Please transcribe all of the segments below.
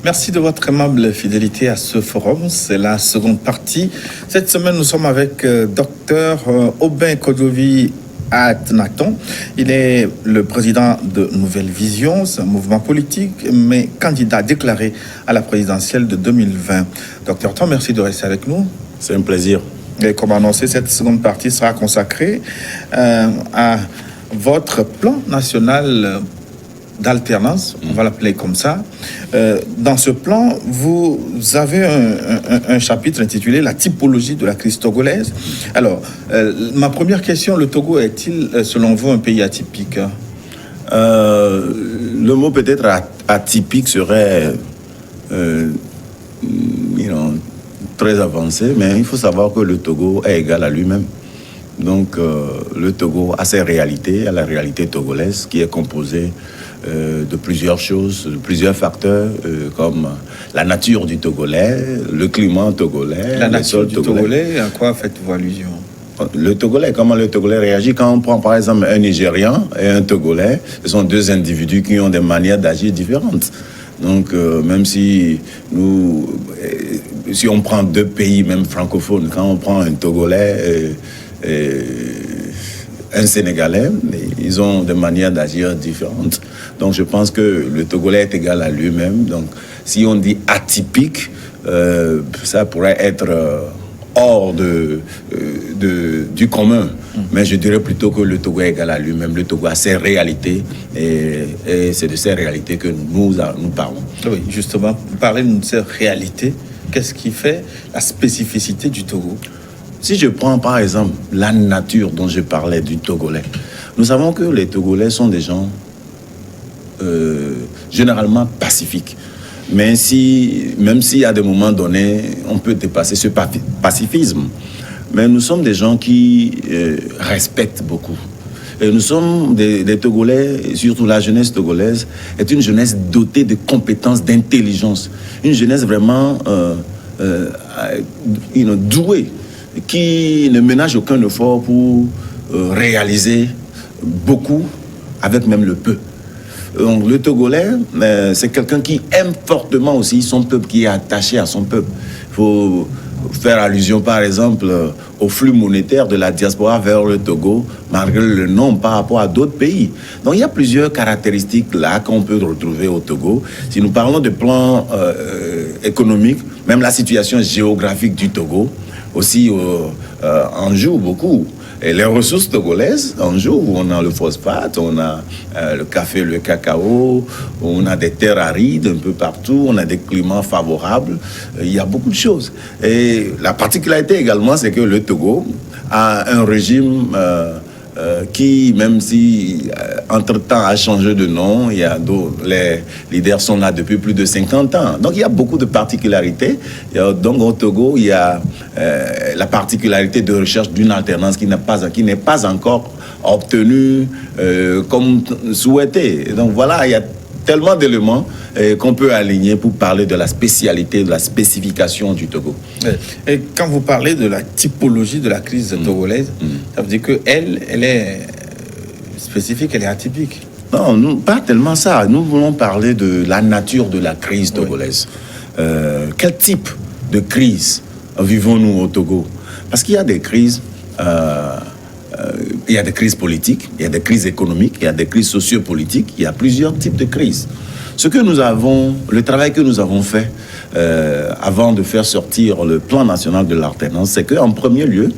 Merci de votre aimable fidélité à ce forum. C'est la seconde partie. Cette semaine, nous sommes avec Dr Aubin Kojovi Atnaton. Il est le président de Nouvelle Vision, c'est un mouvement politique, mais candidat déclaré à la présidentielle de 2020. Docteur Tom, merci de rester avec nous. C'est un plaisir. Et comme annoncé, cette seconde partie sera consacrée à votre plan national d'alternance, on va l'appeler comme ça. Dans ce plan, vous avez un chapitre intitulé « La typologie de la crise togolaise ». Alors, ma première question, le Togo est-il, selon vous, un pays atypique? Le mot peut-être atypique serait très avancé, mais il faut savoir que le Togo est égal à lui-même. Donc, le Togo a ses réalités, a la réalité togolaise qui est composée de plusieurs choses, de plusieurs facteurs, comme la nature du Togolais, le climat togolais, la nature du Togolais. À quoi faites-vous allusion? Le Togolais, comment le Togolais réagit quand on prend par exemple un Nigérian et un Togolais, ce sont deux individus qui ont des manières d'agir différentes. Donc, même si si on prend deux pays, même francophones, quand on prend un Togolais et un Sénégalais, ils ont des manières d'agir différentes. Donc, je pense que le Togolais est égal à lui-même. Donc, si on dit atypique, ça pourrait être hors du commun. Mais je dirais plutôt que le Togo est égal à lui-même. Le Togo a ses réalités et c'est de ces réalités que nous parlons. Oui, justement, vous parlez de ces réalités. Qu'est-ce qui fait la spécificité du Togo? Si je prends par exemple la nature dont je parlais du Togolais, nous savons que les Togolais sont des gens généralement pacifiques. Mais même si à des moments donnés, on peut dépasser ce pacifisme, mais nous sommes des gens qui respectent beaucoup. Et nous sommes des Togolais, surtout la jeunesse togolaise, est une jeunesse dotée de compétences, d'intelligence. Une jeunesse vraiment douée, qui ne ménage aucun effort pour réaliser beaucoup avec même le peu. Donc, le Togolais, c'est quelqu'un qui aime fortement aussi son peuple, qui est attaché à son peuple. Il faut faire allusion, par exemple, au flux monétaire de la diaspora vers le Togo, malgré le nom par rapport à d'autres pays. Donc, il y a plusieurs caractéristiques là qu'on peut retrouver au Togo. Si nous parlons de plan économique, même la situation géographique du Togo aussi en joue beaucoup. Et les ressources togolaises, en jour où on a le phosphate, on a le café, le cacao, on a des terres arides un peu partout, on a des climats favorables, il y a beaucoup de choses. Et la particularité également, c'est que le Togo a un régime qui, même si entre-temps a changé de nom, il y a les leaders sont là depuis plus de 50 ans. Donc il y a beaucoup de particularités. Donc au Togo, il y a la particularité de recherche d'une alternance qui n'est pas encore obtenue comme souhaité. Donc voilà, il y a tellement d'éléments qu'on peut aligner pour parler de la spécialité, de la spécification du Togo. Et quand vous parlez de la typologie de la crise togolaise, ça veut dire qu'elle est spécifique, elle est atypique? Non, pas tellement ça. Nous voulons parler de la nature de la crise togolaise. Quel type de crise vivons-nous au Togo? Parce qu'il y a des crises... il y a des crises politiques, il y a des crises économiques, il y a des crises sociopolitiques, il y a plusieurs types de crises. Le travail que nous avons fait avant de faire sortir le plan national de l'alternance, c'est qu'en premier lieu,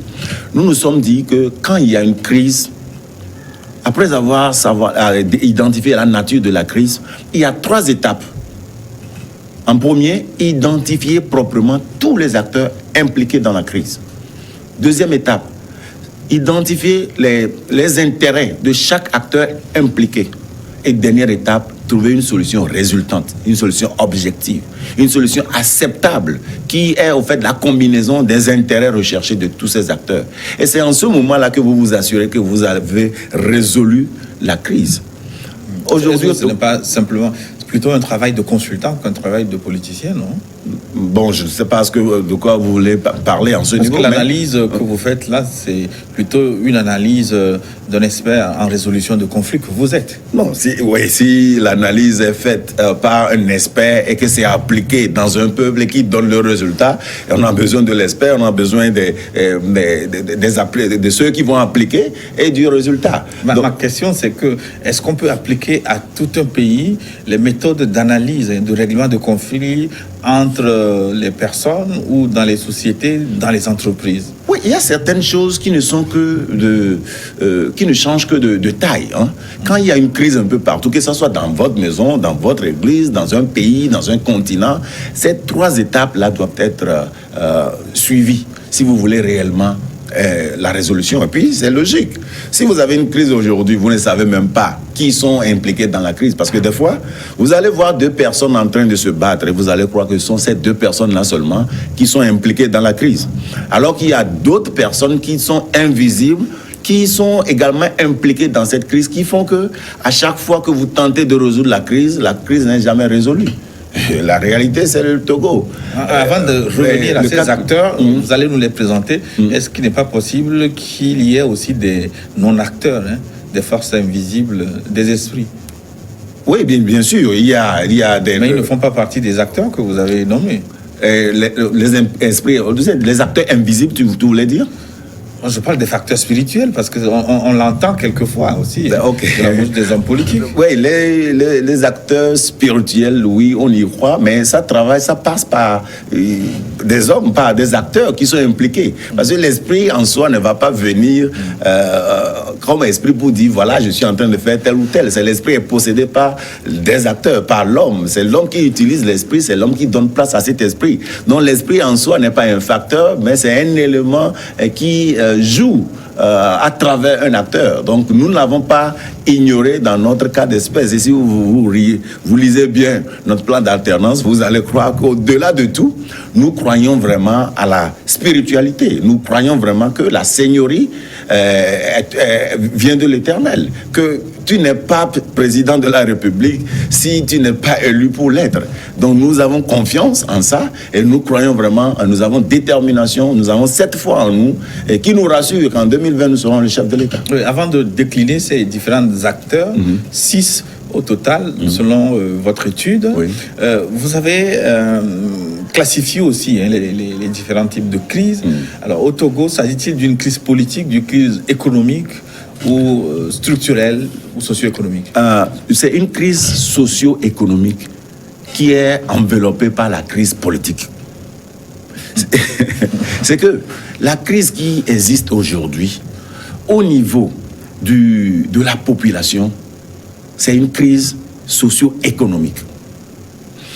nous nous sommes dit que quand il y a une crise, après avoir identifié la nature de la crise, il y a 3 étapes. En premier, identifier proprement tous les acteurs impliqués dans la crise. Deuxième étape, identifier les intérêts de chaque acteur impliqué. Et dernière étape, trouver une solution résultante, une solution objective, une solution acceptable qui est au fait la combinaison des intérêts recherchés de tous ces acteurs. Et c'est en ce moment-là que vous vous assurez que vous avez résolu la crise. Aujourd'hui, ce n'est pas simplement... plutôt un travail de consultant qu'un travail de politicien, non? Bon, je ne sais pas de quoi vous voulez parler en ce niveau. Parce que l'analyse que vous faites là, c'est plutôt une analyse d'un expert en résolution de conflits que vous êtes. Non, si l'analyse est faite par un expert et que c'est appliqué dans un peuple et qui donne le résultat, on a besoin de l'expert, on a besoin de ceux qui vont appliquer et du résultat. Ma question, c'est que est-ce qu'on peut appliquer à tout un pays les méthodes d'analyse et de règlement de conflits entre les personnes ou dans les sociétés, dans les entreprises? Oui, il y a certaines choses qui ne sont qui ne changent que de taille. Hein. Quand il y a une crise un peu partout, que ce soit dans votre maison, dans votre église, dans un pays, dans un continent, ces 3 étapes-là doivent être suivies si vous voulez réellement la résolution. Et puis, c'est logique. Si vous avez une crise aujourd'hui, vous ne savez même pas qui sont impliqués dans la crise. Parce que des fois, vous allez voir 2 personnes en train de se battre et vous allez croire que ce sont ces 2 personnes-là seulement qui sont impliquées dans la crise. Alors qu'il y a d'autres personnes qui sont invisibles, qui sont également impliquées dans cette crise, qui font que à chaque fois que vous tentez de résoudre la crise n'est jamais résolue. La réalité, c'est le Togo. Avant de revenir à ces acteurs, vous allez nous les présenter. Est-ce qu'il n'est pas possible qu'il y ait aussi des non-acteurs, des forces invisibles, des esprits? Oui, bien sûr. Il y a des... Mais ils ne font pas partie des acteurs que vous avez nommés. Les esprits, les acteurs invisibles, tu voulais dire? Je parle des facteurs spirituels parce qu'on l'entend quelquefois aussi dans la bouche des hommes politiques. Oui, les acteurs spirituels, oui, on y croit, mais ça passe par des hommes, par des acteurs qui sont impliqués. Parce que l'esprit en soi ne va pas venir comme esprit pour dire voilà, je suis en train de faire tel ou tel. C'est l'esprit est possédé par des acteurs, par l'homme. C'est l'homme qui utilise l'esprit, c'est l'homme qui donne place à cet esprit. Donc l'esprit en soi n'est pas un facteur, mais c'est un élément qui joue à travers un acteur. Donc nous ne l'avons pas ignoré dans notre cas d'espèce. Et si vous lisez bien notre plan d'alternance, vous allez croire qu'au-delà de tout, nous croyons vraiment à la spiritualité. Nous croyons vraiment que la seigneurie vient de l'Éternel. Que tu n'es pas président de la République si tu n'es pas élu pour l'être. Donc nous avons confiance en ça et nous croyons vraiment, nous avons détermination, nous avons cette foi en nous et qui nous rassure qu'en 2020 nous serons le chef de l'État. Oui, avant de décliner ces différents acteurs, 6 au total, selon votre étude, vous avez classifié aussi les différents types de crises. Alors au Togo, s'agit-il d'une crise politique, d'une crise économique ou structurelle ou socio-économique? C'est une crise socio-économique qui est enveloppée par la crise politique. C'est que la crise qui existe aujourd'hui au niveau de la population, c'est une crise socio-économique.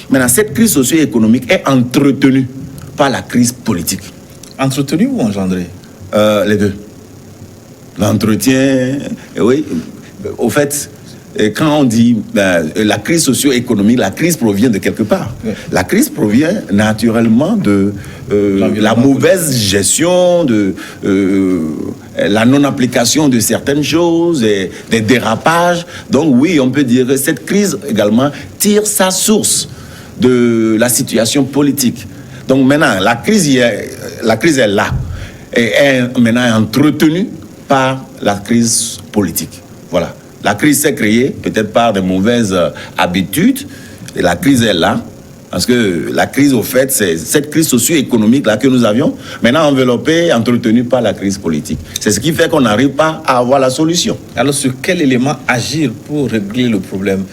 Maintenant, cette crise socio-économique est entretenue par la crise politique. Entretenue ou engendrée? Les deux. L'entretien, oui. Au fait, quand on dit la crise socio-économique, la crise provient de quelque part. Oui. La crise provient naturellement de la mauvaise gestion, de la non-application de certaines choses, des dérapages. Donc oui, on peut dire que cette crise également tire sa source de la situation politique. Donc maintenant, la crise est là et est maintenant entretenue par la crise politique. Voilà. La crise s'est créée peut-être par de mauvaises habitudes et la crise est là. Parce que la crise, au fait, c'est cette crise socio-économique là que nous avions, maintenant enveloppée, entretenue par la crise politique. C'est ce qui fait qu'on n'arrive pas à avoir la solution. Alors, sur quel élément agir pour régler le problème?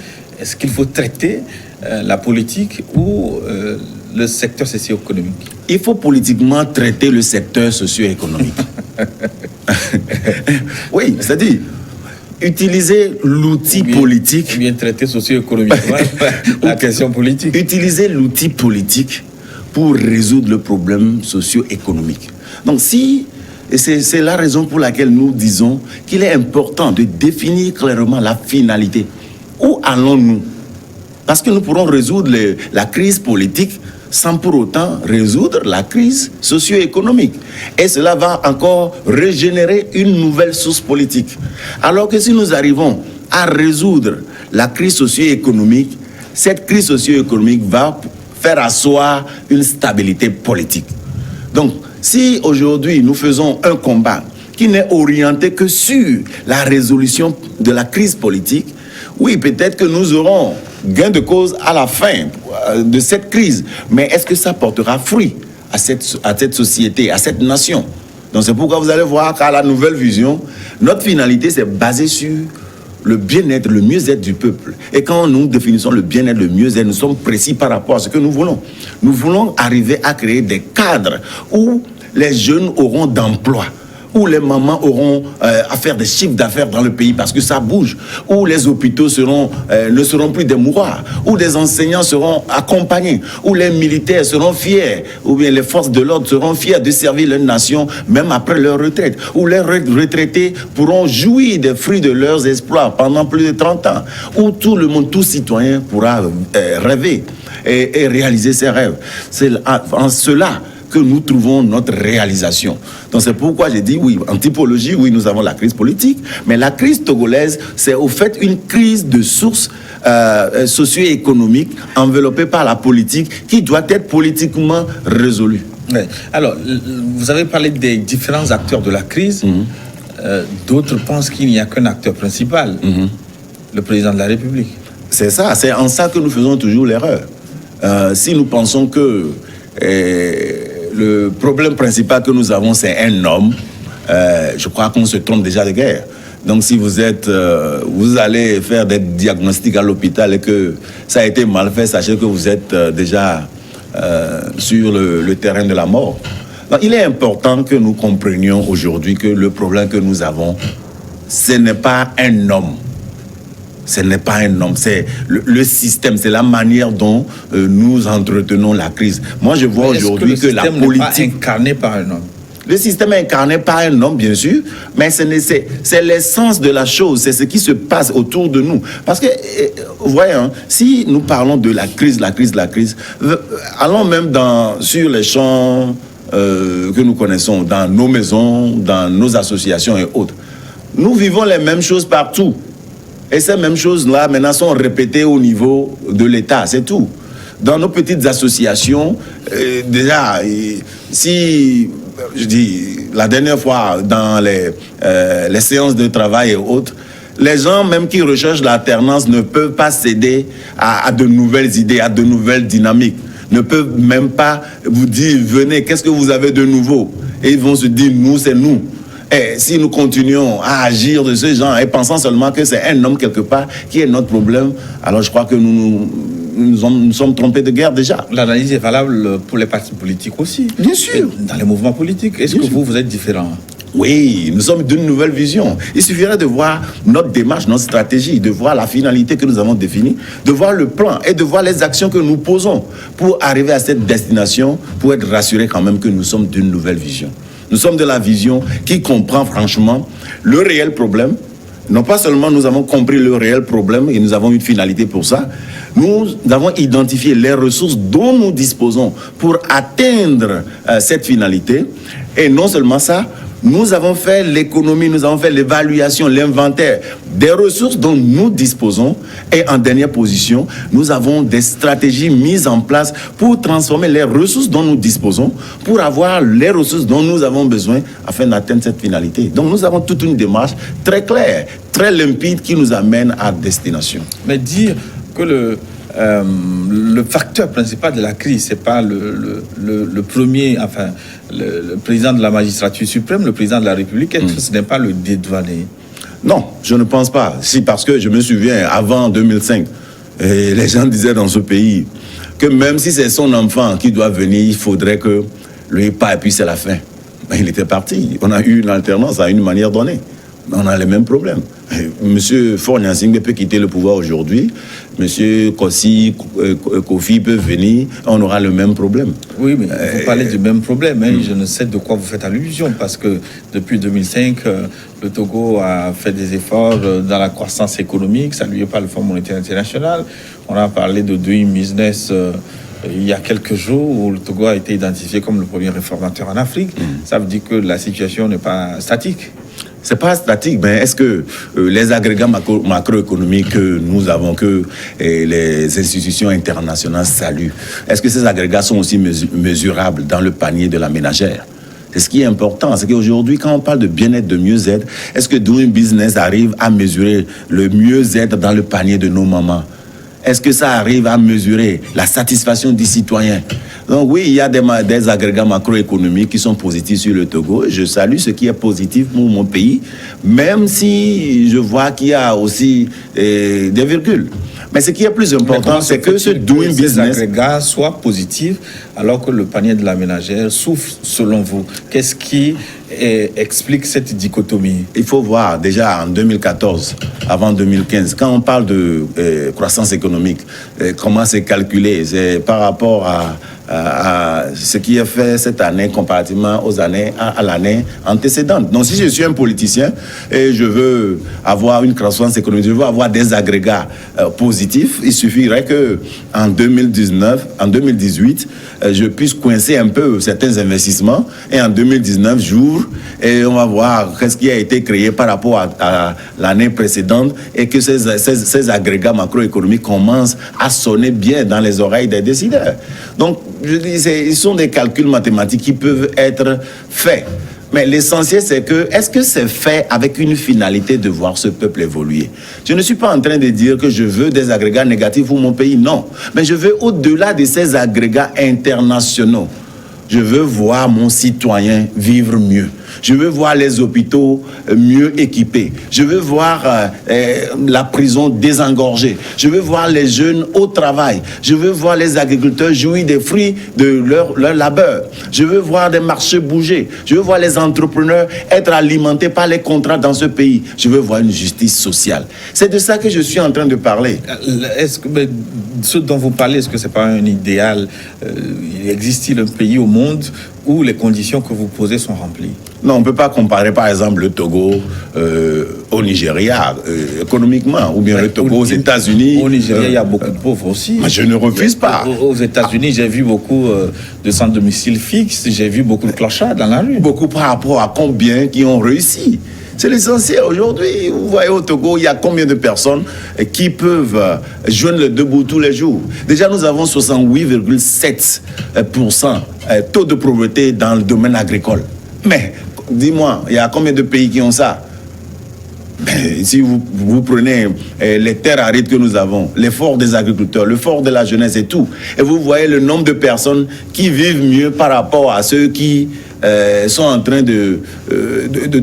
Est-ce qu'il faut traiter la politique ou le secteur socio-économique? Il faut politiquement traiter le secteur socio-économique. Oui, c'est-à-dire utiliser l'outil politique. Bien traiter socio-économiquement la question politique. Utiliser l'outil politique pour résoudre le problème socio-économique. Donc c'est la raison pour laquelle nous disons qu'il est important de définir clairement la finalité. Où allons-nous? Parce que nous pourrons résoudre la crise politique sans pour autant résoudre la crise socio-économique. Et cela va encore régénérer une nouvelle source politique. Alors que si nous arrivons à résoudre la crise socio-économique, cette crise socio-économique va faire asseoir une stabilité politique. Donc, si aujourd'hui nous faisons un combat qui n'est orienté que sur la résolution de la crise politique, oui, peut-être que nous aurons gain de cause à la fin de cette crise. Mais est-ce que ça portera fruit à cette société, à cette nation? Donc c'est pourquoi vous allez voir qu'à la nouvelle vision, notre finalité, c'est basé sur le bien-être, le mieux-être du peuple. Et quand nous définissons le bien-être, le mieux-être, nous sommes précis par rapport à ce que nous voulons. Nous voulons arriver à créer des cadres où les jeunes auront d'emploi, où les mamans auront à faire des chiffres d'affaires dans le pays parce que ça bouge, où les hôpitaux ne seront plus des mouroirs, où des enseignants seront accompagnés, où les militaires seront fiers, ou bien les forces de l'ordre seront fiers de servir leur nation même après leur retraite, où les retraités pourront jouir des fruits de leurs exploits pendant plus de 30 ans, où tout le monde, tout citoyen pourra rêver et réaliser ses rêves. C'est en cela que nous trouvons notre réalisation. Donc c'est pourquoi j'ai dit, oui, en typologie, oui, nous avons la crise politique, mais la crise togolaise, c'est au fait une crise de source socio-économique enveloppée par la politique qui doit être politiquement résolue. Ouais. Alors, vous avez parlé des différents acteurs de la crise. D'autres pensent qu'il n'y a qu'un acteur principal, le président de la République. C'est ça, c'est en ça que nous faisons toujours l'erreur. Si nous pensons que le problème principal que nous avons, c'est un homme, je crois qu'on se trompe déjà de guerre. Donc si vous allez faire des diagnostics à l'hôpital et que ça a été mal fait, sachez que vous êtes déjà sur le terrain de la mort. Donc, il est important que nous comprenions aujourd'hui que le problème que nous avons, ce n'est pas un homme. Ce n'est pas un homme, c'est le système, c'est la manière dont nous entretenons la crise. Moi, je vois aujourd'hui que la politique... n'est pas incarné par un homme. Le système est incarné par un homme, bien sûr, mais c'est l'essence de la chose, c'est ce qui se passe autour de nous. Parce que, voyons, si nous parlons de la crise, allons même sur les champs que nous connaissons, dans nos maisons, dans nos associations et autres. Nous vivons les mêmes choses partout. Et ces mêmes choses-là, maintenant, sont répétées au niveau de l'État, c'est tout. Dans nos petites associations, déjà, si, je dis, la dernière fois, dans les séances de travail et autres, les gens, même qui recherchent l'alternance, ne peuvent pas céder à de nouvelles idées, à de nouvelles dynamiques. Ne peuvent même pas vous dire, venez, qu'est-ce que vous avez de nouveau? Et ils vont se dire, nous, c'est nous. Et si nous continuons à agir de ce genre et pensant seulement que c'est un homme quelque part qui est notre problème, alors je crois que nous sommes trompés de guerre déjà. L'analyse est valable pour les partis politiques aussi. Bien sûr. Dans les mouvements politiques, est-ce que vous êtes différent? Oui, nous sommes d'une nouvelle vision. Il suffirait de voir notre démarche, notre stratégie, de voir la finalité que nous avons définie, de voir le plan et de voir les actions que nous posons pour arriver à cette destination, pour être rassurés quand même que nous sommes d'une nouvelle vision. Nous sommes de la vision qui comprend franchement le réel problème. Non pas seulement nous avons compris le réel problème et nous avons une finalité pour ça, nous avons identifié les ressources dont nous disposons pour atteindre cette finalité. Et non seulement ça, nous avons fait l'économie, nous avons fait l'évaluation, l'inventaire des ressources dont nous disposons. Et en dernière position, nous avons des stratégies mises en place pour transformer les ressources dont nous disposons, pour avoir les ressources dont nous avons besoin afin d'atteindre cette finalité. Donc nous avons toute une démarche très claire, très limpide qui nous amène à destination. Mais dire que le facteur principal de la crise, c'est pas le premier, enfin, le président de la magistrature suprême, le président de la République, est-ce que ce n'est pas le dédouané? Non, je ne pense pas. Si, parce que je me souviens, avant 2005, les gens disaient dans ce pays que même si c'est son enfant qui doit venir, il faudrait que lui part et puis c'est la fin. Mais il était parti. On a eu une alternance à une manière donnée. On a les mêmes problèmes. Monsieur Faure Gnassingbé peut quitter le pouvoir aujourd'hui. Monsieur Kofi peut venir. On aura le même problème. Oui, mais vous parlez du même problème. Hein. Je ne sais de quoi vous faites allusion parce que depuis 2005, le Togo a fait des efforts dans la croissance économique, salué par le Fonds monétaire international. On a parlé de Doing Business il y a quelques jours où le Togo a été identifié comme le premier réformateur en Afrique. Ça veut dire que la situation n'est pas statique. c'est pas statique, mais est-ce que les agrégats macroéconomiques que nous avons, que les institutions internationales saluent, est-ce que ces agrégats sont aussi mesurables dans le panier de la ménagère? C'est ce qui est important, c'est qu'aujourd'hui, quand on parle de bien-être, de mieux-être, est-ce que Doing Business arrive à mesurer le mieux-être dans le panier de nos mamans? Est-ce que ça arrive à mesurer la satisfaction des citoyens? Donc oui, il y a des agrégats macroéconomiques qui sont positifs sur le Togo. Je salue ce qui est positif pour mon pays, même si je vois qu'il y a aussi des virgules. Mais ce qui est plus important, c'est que ce Doing Business... ces agrégats soient positifs alors que le panier de la ménagère souffre, selon vous. Qu'est-ce qui explique cette dichotomie? Il faut voir déjà en 2014, avant 2015, quand on parle de croissance économique, comment c'est calculé? C'est par rapport à ce qui est fait cette année comparativement aux années à l'année antécédente. Donc si je suis un politicien et je veux avoir une croissance économique, je veux avoir des agrégats positifs, il suffirait que en 2018, je puisse coincer un peu certains investissements et en 2019 j'ouvre et on va voir qu'est-ce qui a été créé par rapport à l'année précédente et que ces agrégats macroéconomiques commencent à sonner bien dans les oreilles des décideurs. Donc je dis, ils sont des calculs mathématiques qui peuvent être faits. Mais l'essentiel, c'est que, est-ce que c'est fait avec une finalité de voir ce peuple évoluer? Je ne suis pas en train de dire que je veux des agrégats négatifs pour mon pays, non. Mais je veux au-delà de ces agrégats internationaux. Je veux voir mon citoyen vivre mieux. Je veux voir les hôpitaux mieux équipés. Je veux voir la prison désengorgée. Je veux voir les jeunes au travail. Je veux voir les agriculteurs jouir des fruits de leur labeur. Je veux voir des marchés bouger. Je veux voir les entrepreneurs être alimentés par les contrats dans ce pays. Je veux voir une justice sociale. C'est de ça que je suis en train de parler. Est-ce que ce dont vous parlez, est-ce que ce n'est pas un idéal? Il existe-t-il un pays au monde où les conditions que vous posez sont remplies? Non, on ne peut pas comparer par exemple le Togo au Nigeria économiquement, ou bien le Togo aux États-Unis. Au Nigeria, il y a beaucoup de pauvres aussi. Je ne refuse pas. Aux États-Unis, j'ai vu beaucoup de sans domicile fixe, j'ai vu beaucoup de clochards dans la rue. Beaucoup par rapport à combien qui ont réussi. C'est l'essentiel. Aujourd'hui, vous voyez au Togo, il y a combien de personnes qui peuvent joindre le debout tous les jours? Déjà, nous avons 68,7% taux de pauvreté dans le domaine agricole. Mais, dis-moi, il y a combien de pays qui ont ça? Si vous prenez les terres arides que nous avons, l'effort des agriculteurs, l'effort de la jeunesse et tout, et vous voyez le nombre de personnes qui vivent mieux par rapport à ceux qui sont en train de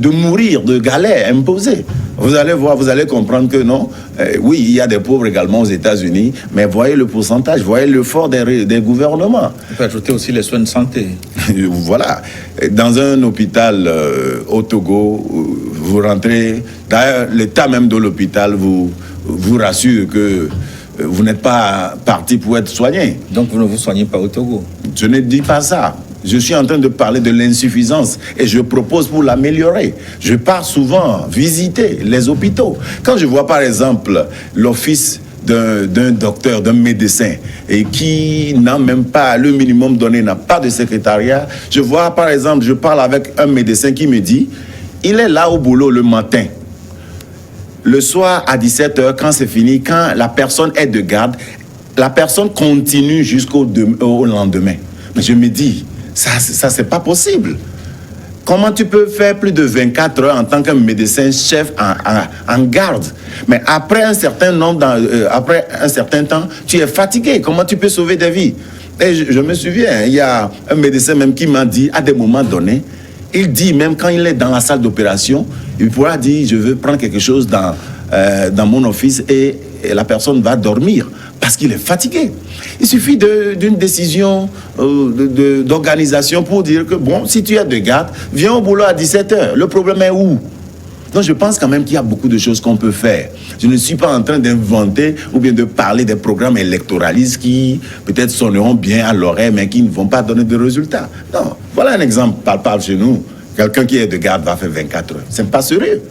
mourir de galères imposées. Vous allez voir, vous allez comprendre que non, oui, il y a des pauvres également aux États-Unis, mais voyez le pourcentage, voyez l'effort des gouvernements. On peut ajouter aussi les soins de santé. Voilà. Dans un hôpital au Togo, vous rentrez, d'ailleurs, l'état même de l'hôpital vous rassure que vous n'êtes pas parti pour être soigné. Donc vous ne vous soignez pas au Togo? Je ne dis pas ça. Je suis en train de parler de l'insuffisance et je propose pour l'améliorer. Je pars souvent visiter les hôpitaux. Quand je vois par exemple l'office d'un docteur, d'un médecin et qui n'a même pas le minimum donné, n'a pas de secrétariat, je vois par exemple, je parle avec un médecin qui me dit, il est là au boulot le matin. Le soir à 17h, quand c'est fini, quand la personne est de garde, la personne continue jusqu'au lendemain. Mais je me dis, ça c'est pas possible. Comment tu peux faire plus de 24 heures en tant que médecin chef en garde? Mais après un certain temps, tu es fatigué. Comment tu peux sauver des vies? Et je me souviens, il y a un médecin même qui m'a dit, à des moments donnés, il dit même quand il est dans la salle d'opération, il pourra dire, je veux prendre quelque chose dans mon office et la personne va dormir parce qu'il est fatigué. Il suffit d'une décision d'organisation pour dire que, bon, si tu es de garde, viens au boulot à 17h. Le problème est où? Donc je pense quand même qu'il y a beaucoup de choses qu'on peut faire. Je ne suis pas en train d'inventer ou bien de parler des programmes électoralistes qui peut-être sonneront bien à l'oreille mais qui ne vont pas donner de résultats. Non, voilà un exemple palpable chez nous. Quelqu'un qui est de garde va faire 24 heures. C'est pas sérieux.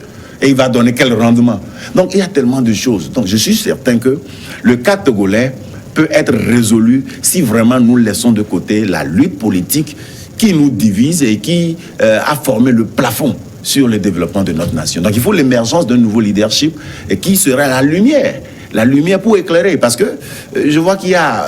Et il va donner quel rendement? Donc il y a tellement de choses. Donc je suis certain que le cas togolais peut être résolu si vraiment nous laissons de côté la lutte politique qui nous divise et qui a formé le plafond sur le développement de notre nation. Donc il faut l'émergence d'un nouveau leadership et qui sera la lumière pour éclairer, parce que je vois qu'il y a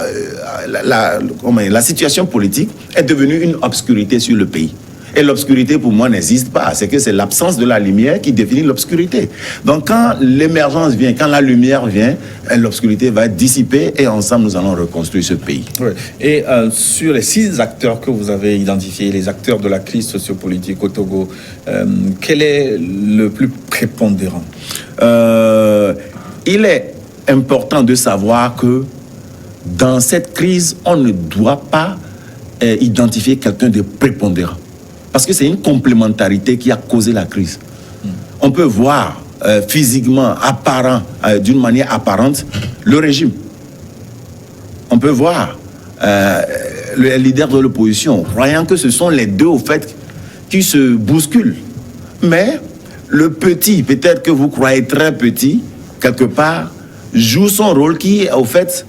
la situation politique est devenue une obscurité sur le pays. Et l'obscurité, pour moi, n'existe pas. C'est que c'est l'absence de la lumière qui définit l'obscurité. Donc, quand l'émergence vient, quand la lumière vient, l'obscurité va être dissipée et ensemble, nous allons reconstruire ce pays. Oui. Et sur les 6 acteurs que vous avez identifiés, les acteurs de la crise sociopolitique au Togo, quel est le plus prépondérant? Il est important de savoir que dans cette crise, on ne doit pas identifier quelqu'un de prépondérant. Parce que c'est une complémentarité qui a causé la crise. On peut voir physiquement, d'une manière apparente, le régime. On peut voir le leader de l'opposition, croyant que ce sont les deux, au fait, qui se bousculent. Mais le petit, peut-être que vous croyez très petit, quelque part, joue son rôle qui, au fait,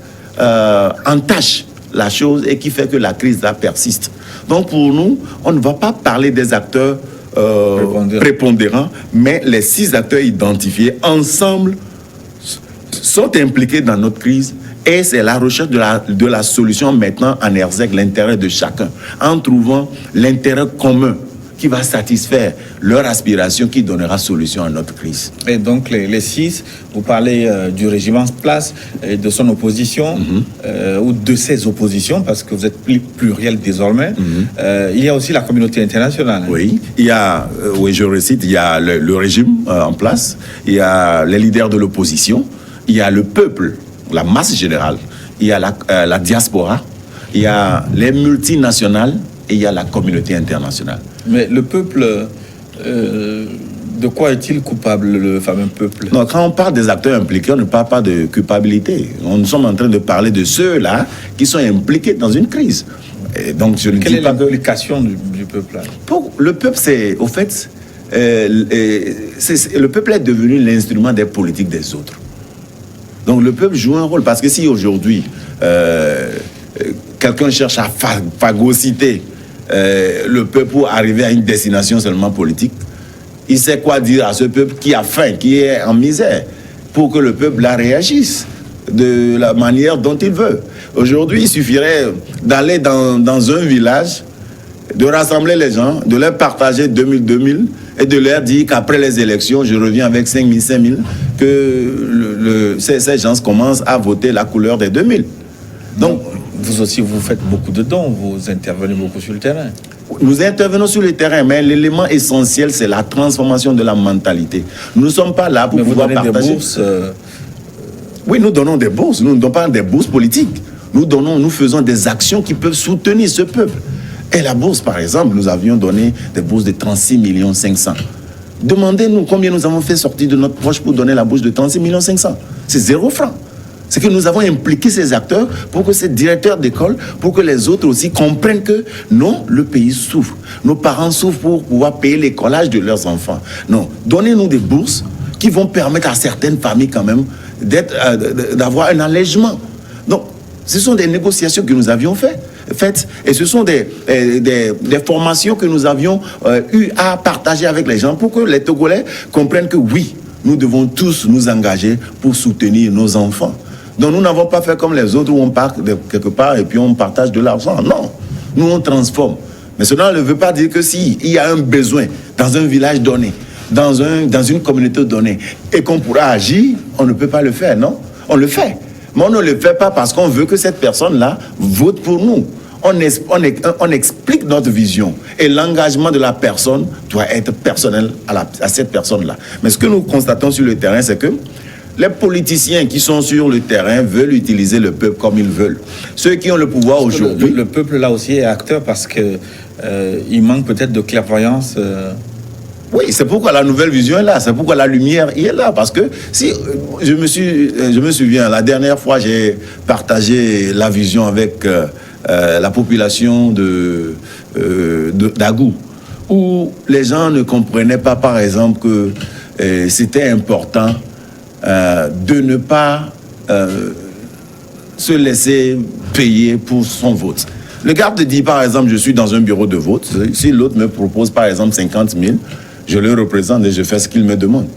entache la chose et qui fait que la crise là persiste. Donc pour nous, on ne va pas parler des acteurs prépondérants, mais les 6 acteurs identifiés ensemble sont impliqués dans notre crise et c'est la recherche de la solution maintenant en exergue l'intérêt de chacun, en trouvant l'intérêt commun qui va satisfaire leur aspiration, qui donnera solution à notre crise. Et donc les 6, vous parlez du régiment Place et de son opposition, ou de ses oppositions, parce que vous êtes plus pluriel désormais. Il y a aussi la communauté internationale. Oui, il y a, je récite, il y a le régime en place, il y a les leaders de l'opposition, il y a le peuple, la masse générale, il y a la diaspora, il y a les multinationales et il y a la communauté internationale. Mais le peuple, de quoi est-il coupable, le fameux peuple? Non, quand on parle des acteurs impliqués, on ne parle pas de culpabilité. Nous sommes en train de parler de ceux-là qui sont impliqués dans une crise. Et donc, je ne Quelle dis est pas l'implication du peuple là? Pour le peuple, c'est, au fait, le peuple est devenu l'instrument des politiques des autres. Donc, le peuple joue un rôle. Parce que si aujourd'hui, quelqu'un cherche à phagocyter le peuple pour arriver à une destination seulement politique, il sait quoi dire à ce peuple qui a faim, qui est en misère, pour que le peuple la réagisse de la manière dont il veut. Aujourd'hui, il suffirait d'aller dans un village, de rassembler les gens, de leur partager 2000 et de leur dire qu'après les élections, je reviens avec 5000, que ces gens commencent à voter la couleur des 2000. Donc, vous aussi, vous faites beaucoup de dons, vous intervenez beaucoup sur le terrain. Nous intervenons sur le terrain, mais l'élément essentiel, c'est la transformation de la mentalité. Nous ne sommes pas là pour pouvoir partager. Des bourses Oui, nous donnons des bourses. Nous ne donnons pas des bourses politiques. Nous faisons des actions qui peuvent soutenir ce peuple. Et la bourse, par exemple, nous avions donné des bourses de 36 500 000. Demandez-nous combien nous avons fait sortir de notre poche pour donner la bourse de 36 500 000. C'est 0 franc. C'est que nous avons impliqué ces acteurs pour que ces directeurs d'école, pour que les autres aussi comprennent que non, le pays souffre. Nos parents souffrent pour pouvoir payer l'écolage de leurs enfants. Non, donnez-nous des bourses qui vont permettre à certaines familles quand même d'avoir un allègement. Donc, ce sont des négociations que nous avions faites et ce sont des formations que nous avions eu à partager avec les gens pour que les Togolais comprennent que oui, nous devons tous nous engager pour soutenir nos enfants. Donc nous n'avons pas fait comme les autres où on part de quelque part et puis on partage de l'argent. Non, nous on transforme. Mais cela ne veut pas dire que s'il y a un besoin dans un village donné, dans une communauté donnée, et qu'on pourra agir, on ne peut pas le faire, non? On le fait. Mais on ne le fait pas parce qu'on veut que cette personne-là vote pour nous. On explique notre vision et l'engagement de la personne doit être personnel à cette personne-là. Mais ce que nous constatons sur le terrain, c'est que les politiciens qui sont sur le terrain veulent utiliser le peuple comme ils veulent. Ceux qui ont le pouvoir aujourd'hui... Le peuple là aussi est acteur parce que il manque peut-être de clairvoyance. Oui, c'est pourquoi la nouvelle vision est là, c'est pourquoi la lumière est là. Parce que si je me souviens, la dernière fois, j'ai partagé la vision avec la population d'Agou, où les gens ne comprenaient pas, par exemple, que c'était important de ne pas se laisser payer pour son vote. Le garde dit, par exemple, je suis dans un bureau de vote. Si l'autre me propose, par exemple, 50 000, Je le représente et je fais ce qu'il me demande.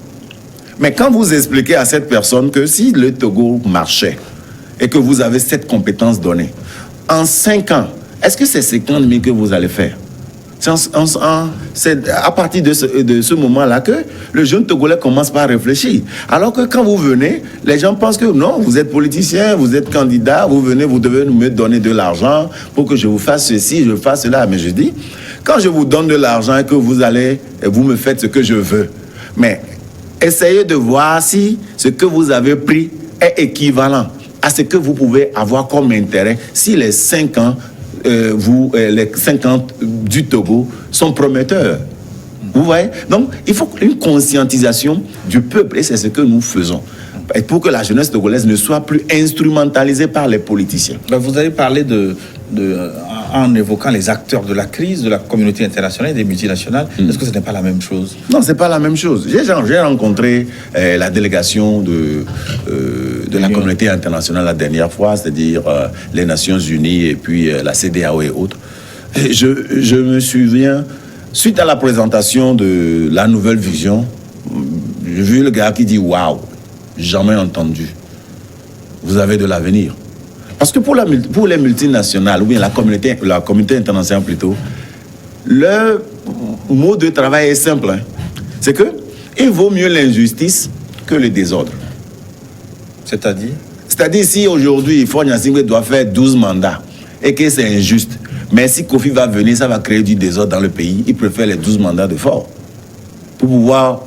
Mais quand vous expliquez à cette personne que si le Togo marchait et que vous avez cette compétence donnée, en 5 ans, est-ce que c'est 50 000 que vous allez faire? C'est à partir de ce moment-là que le jeune Togolais commence par réfléchir. Alors que quand vous venez, les gens pensent que non, vous êtes politicien, vous êtes candidat, vous venez, vous devez me donner de l'argent pour que je vous fasse ceci, je fasse cela. Mais je dis, quand je vous donne de l'argent et que vous me faites ce que je veux, mais essayez de voir si ce que vous avez pris est équivalent à ce que vous pouvez avoir comme intérêt si les 5 ans les 50 du Togo sont prometteurs. Vous voyez? Donc, il faut une conscientisation du peuple et c'est ce que nous faisons. Et pour que la jeunesse togolaise ne soit plus instrumentalisée par les politiciens. Vous avez parlé en évoquant les acteurs de la crise, de la communauté internationale et des multinationales. Est-ce que ce n'est pas la même chose? Non, ce n'est pas la même chose. J'ai rencontré la délégation de la communauté internationale la dernière fois, c'est-à-dire les Nations Unies et puis la CEDEAO et autres. Et je me souviens, suite à la présentation de la nouvelle vision, j'ai vu le gars qui dit « Waouh, jamais entendu. Vous avez de l'avenir. » Parce que pour les multinationales, ou bien la communauté internationale plutôt, le mot de travail est simple. Hein. C'est que il vaut mieux l'injustice que le désordre. C'est-à-dire? C'est-à-dire si aujourd'hui, Faure Gnassingbé doit faire 12 mandats et que c'est injuste, mais si Kofi va venir, ça va créer du désordre dans le pays, il préfère les 12 mandats de Faure pour pouvoir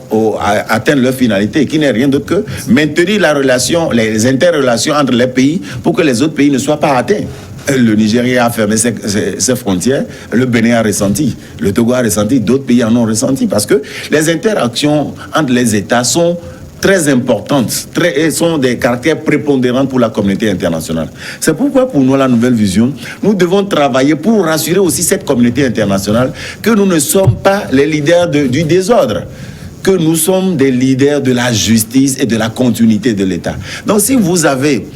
atteindre leur finalité, qui n'est rien d'autre que maintenir la relation, les interrelations entre les pays pour que les autres pays ne soient pas atteints. Le Nigeria a fermé ses frontières, le Bénin a ressenti, le Togo a ressenti, d'autres pays en ont ressenti, parce que les interactions entre les États sont très importantes, sont des caractères prépondérants pour la communauté internationale. C'est pourquoi pour nous, la nouvelle vision, nous devons travailler pour rassurer aussi cette communauté internationale que nous ne sommes pas les leaders du désordre, que nous sommes des leaders de la justice et de la continuité de l'État. Donc si vous avez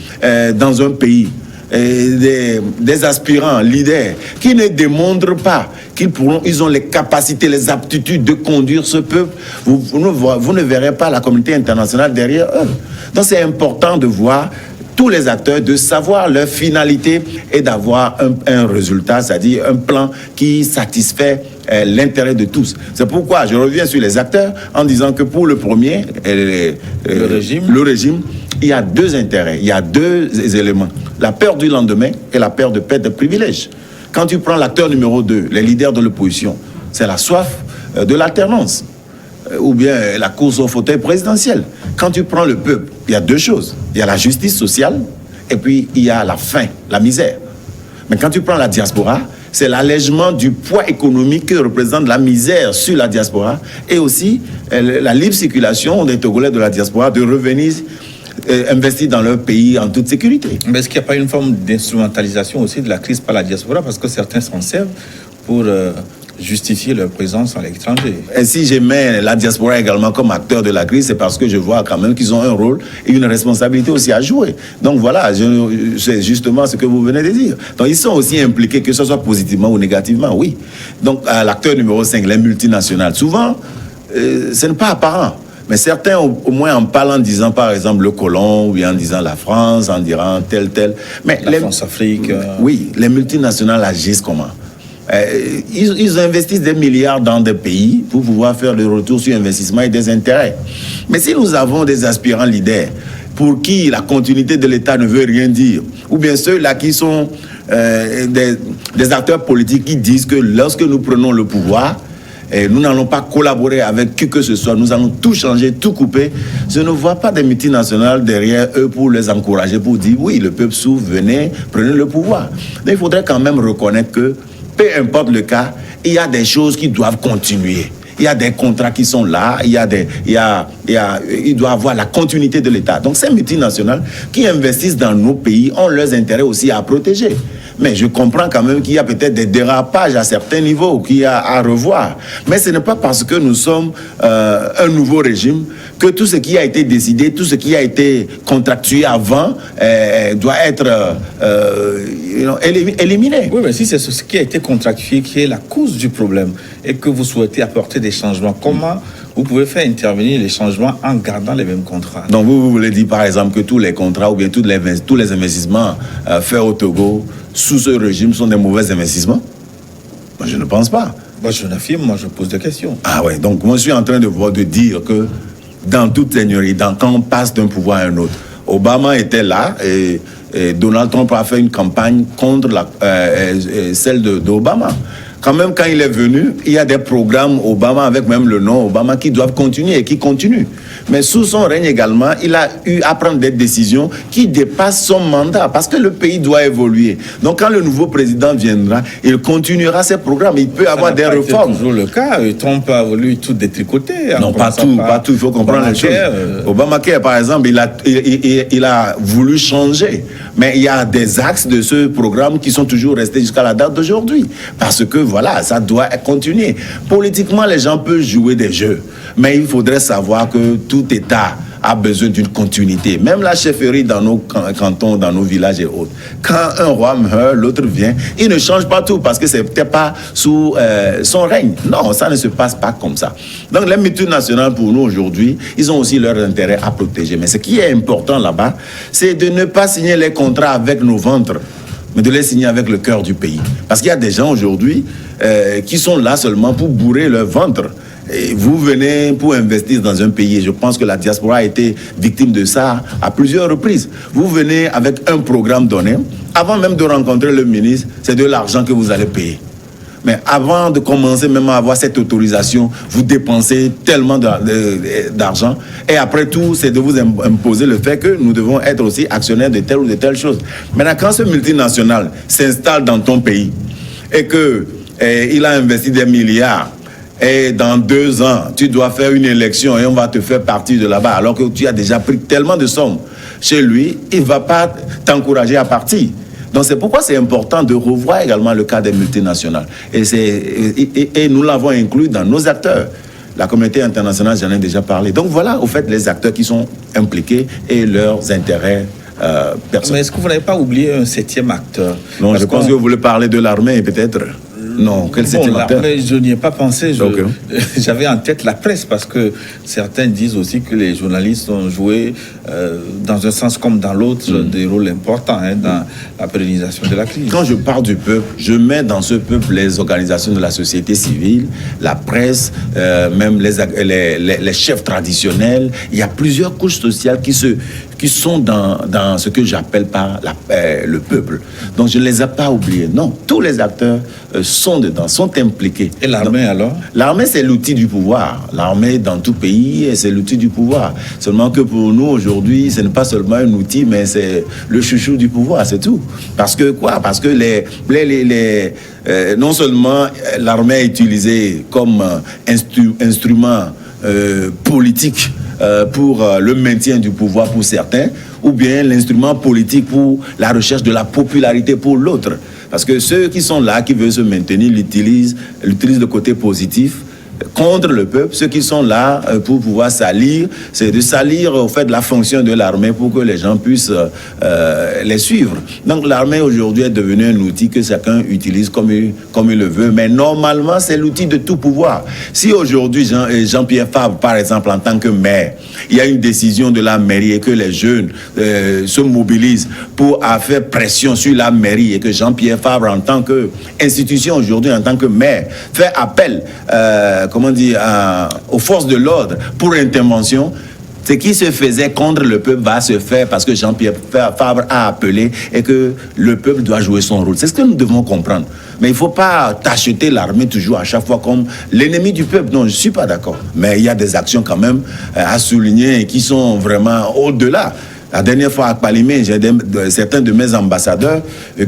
dans un pays des aspirants leaders qui ne démontrent pas qu'ils ont les capacités, les aptitudes de conduire ce peuple, vous ne verrez pas la communauté internationale derrière eux. Donc c'est important de voir tous les acteurs, de savoir leur finalité et d'avoir un résultat, c'est-à-dire un plan qui satisfait l'intérêt de tous. C'est pourquoi je reviens sur les acteurs en disant que pour le premier, le régime, il y a 2 intérêts, il y a 2 éléments. La peur du lendemain et la peur de perdre des privilèges. Quand tu prends l'acteur numéro 2, les leaders de l'opposition, c'est la soif de l'alternance ou bien la course au fauteuil présidentiel. Quand tu prends le peuple, il y a 2 choses. Il y a la justice sociale et puis il y a la faim, la misère. Mais quand tu prends la diaspora, c'est l'allègement du poids économique que représente la misère sur la diaspora et aussi la libre circulation des Togolais de la diaspora de revenir investir dans leur pays en toute sécurité. Mais est-ce qu'il n'y a pas une forme d'instrumentalisation aussi de la crise par la diaspora, parce que certains s'en servent pour justifier leur présence à l'étranger? Et si je mets la diaspora également comme acteur de la crise, c'est parce que je vois quand même qu'ils ont un rôle et une responsabilité aussi à jouer. Donc voilà, c'est justement ce que vous venez de dire. Donc ils sont aussi impliqués, que ce soit positivement ou négativement, oui. Donc l'acteur numéro 5, les multinationales, souvent, ce n'est pas apparent. Mais certains, au moins en parlant, en disant par exemple le colon, ou bien en disant la France, en disant tel. Mais la France-Afrique. Oui, les multinationales agissent comment? Ils investissent des milliards dans des pays pour pouvoir faire le retour sur investissement et des intérêts. Mais si nous avons des aspirants leaders pour qui la continuité de l'État ne veut rien dire, ou bien ceux-là qui sont des acteurs politiques qui disent que lorsque nous prenons le pouvoir, et nous n'allons pas collaborer avec qui que ce soit, nous allons tout changer, tout couper. Je ne vois pas des multinationales derrière eux pour les encourager, pour dire oui, le peuple souffre, venez, prenez le pouvoir. Mais il faudrait quand même reconnaître que, peu importe le cas, il y a des choses qui doivent continuer. Il y a des contrats qui sont là, il doit y avoir la continuité de l'État. Donc ces multinationales qui investissent dans nos pays ont leurs intérêts aussi à protéger. Mais je comprends quand même qu'il y a peut-être des dérapages à certains niveaux qu'il y a à revoir. Mais ce n'est pas parce que nous sommes un nouveau régime que tout ce qui a été décidé, tout ce qui a été contractué avant doit être éliminé. Oui, mais si c'est ce qui a été contractué qui est la cause du problème et que vous souhaitez apporter des changements, comment vous pouvez faire intervenir les changements en gardant les mêmes contrats? Donc vous voulez dire par exemple que tous les contrats ou bien tous les investissements faits au Togo sous ce régime sont des mauvais investissements? Moi, je ne pense pas. Moi, je n'affirme, moi je pose des questions. Ah ouais, donc moi je suis en train de dire que dans toute seigneurie, quand on passe d'un pouvoir à un autre, Obama était là et Donald Trump a fait une campagne contre celle d'Obama. Quand même, quand il est venu, il y a des programmes Obama avec même le nom Obama qui doivent continuer et qui continuent. Mais sous son règne également, il a eu à prendre des décisions qui dépassent son mandat parce que le pays doit évoluer. Donc quand le nouveau président viendra, il continuera ses programmes. Il peut avoir des réformes. C'est toujours le cas. Trump a voulu tout détricoter. Non, pas tout. Il faut comprendre les choses. Obamacare, par exemple, il a voulu changer. Mais il y a des axes de ce programme qui sont toujours restés jusqu'à la date d'aujourd'hui. Parce que voilà, ça doit continuer. Politiquement, les gens peuvent jouer des jeux. Mais il faudrait savoir que tout État a besoin d'une continuité. Même la chefferie dans nos cantons, dans nos villages et autres. Quand un roi meurt, l'autre vient. Il ne change pas tout parce que ce n'était pas sous son règne. Non, ça ne se passe pas comme ça. Donc les multinationales, pour nous aujourd'hui, ils ont aussi leurs intérêts à protéger. Mais ce qui est important là-bas, c'est de ne pas signer les contrats avec nos ventres, mais de les signer avec le cœur du pays. Parce qu'il y a des gens aujourd'hui qui sont là seulement pour bourrer leur ventre. Et vous venez pour investir dans un pays, et je pense que la diaspora a été victime de ça à plusieurs reprises. Vous venez avec un programme donné, avant même de rencontrer le ministre, c'est de l'argent que vous allez payer. Mais avant de commencer même à avoir cette autorisation, vous dépensez tellement d'argent. Et après tout, c'est de vous imposer le fait que nous devons être aussi actionnaires de telle ou de telle chose. Maintenant, quand ce multinational s'installe dans ton pays et qu'il a investi des milliards, et dans 2 ans, tu dois faire une élection et on va te faire partir de là-bas, alors que tu as déjà pris tellement de sommes chez lui, il ne va pas t'encourager à partir. Donc c'est pourquoi c'est important de revoir également le cas des multinationales. Et nous l'avons inclus dans nos acteurs. La communauté internationale, j'en ai déjà parlé. Donc voilà, au fait, les acteurs qui sont impliqués et leurs intérêts personnels. Mais est-ce que vous n'avez pas oublié un 7e acteur? Non, je pense que vous voulez parler de l'armée, peut-être. Non, quel c'était l'armée, je n'y ai pas pensé. J'avais en tête la presse parce que certains disent aussi que les journalistes ont joué dans un sens comme dans l'autre des rôles importants dans la pérennisation de la crise. Quand je parle du peuple, je mets dans ce peuple les organisations de la société civile, la presse, même les chefs traditionnels. Il y a plusieurs couches sociales qui sont dans ce que j'appelle par le peuple. Donc je ne les ai pas oubliés. Non, tous les acteurs sont dedans, sont impliqués. Et l'armée alors? L'armée, c'est l'outil du pouvoir. L'armée, dans tout pays, c'est l'outil du pouvoir. Seulement que pour nous, aujourd'hui, ce n'est pas seulement un outil, mais c'est le chouchou du pouvoir, c'est tout. Parce que quoi? Parce que non seulement l'armée est utilisée comme instrument politique pour le maintien du pouvoir pour certains, ou bien l'instrument politique pour la recherche de la popularité pour l'autre. Parce que ceux qui sont là, qui veulent se maintenir, l'utilisent le côté positif contre le peuple. Ceux qui sont là pour pouvoir salir, c'est de salir au fait de la fonction de l'armée pour que les gens puissent les suivre. Donc l'armée aujourd'hui est devenue un outil que chacun utilise comme il le veut, mais normalement c'est l'outil de tout pouvoir. Si aujourd'hui Jean-Pierre Fabre, par exemple, en tant que maire, il y a une décision de la mairie et que les jeunes se mobilisent pour faire pression sur la mairie et que Jean-Pierre Fabre, en tant qu'institution aujourd'hui, en tant que maire, fait appel aux forces de l'ordre pour intervention, ce qui se faisait contre le peuple va se faire parce que Jean-Pierre Fabre a appelé et que le peuple doit jouer son rôle. C'est ce que nous devons comprendre. Mais il ne faut pas t'acheter l'armée toujours à chaque fois comme l'ennemi du peuple. Non, je ne suis pas d'accord. Mais il y a des actions quand même à souligner qui sont vraiment au-delà. La dernière fois à Palimé, j'ai certains de mes ambassadeurs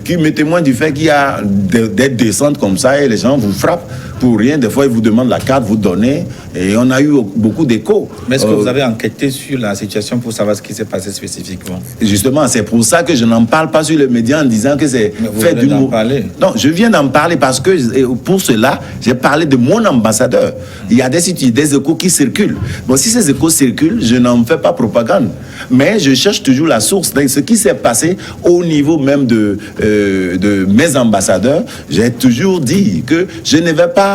qui me témoignent du fait qu'il y a des descentes comme ça et les gens vous frappent pour rien. Des fois, ils vous demandent la carte, vous donnez. Et on a eu beaucoup d'échos. Mais est-ce que vous avez enquêté sur la situation pour savoir ce qui s'est passé spécifiquement? Justement, c'est pour ça que je n'en parle pas sur les médias en disant que c'est fait du mot. Non, je viens d'en parler parce que pour cela, j'ai parlé de mon ambassadeur. Il y a des échos qui circulent. Bon, si ces échos circulent, je n'en fais pas propagande. Mais je cherche toujours la source. Donc, ce qui s'est passé au niveau même de mes ambassadeurs, j'ai toujours dit que je ne vais pas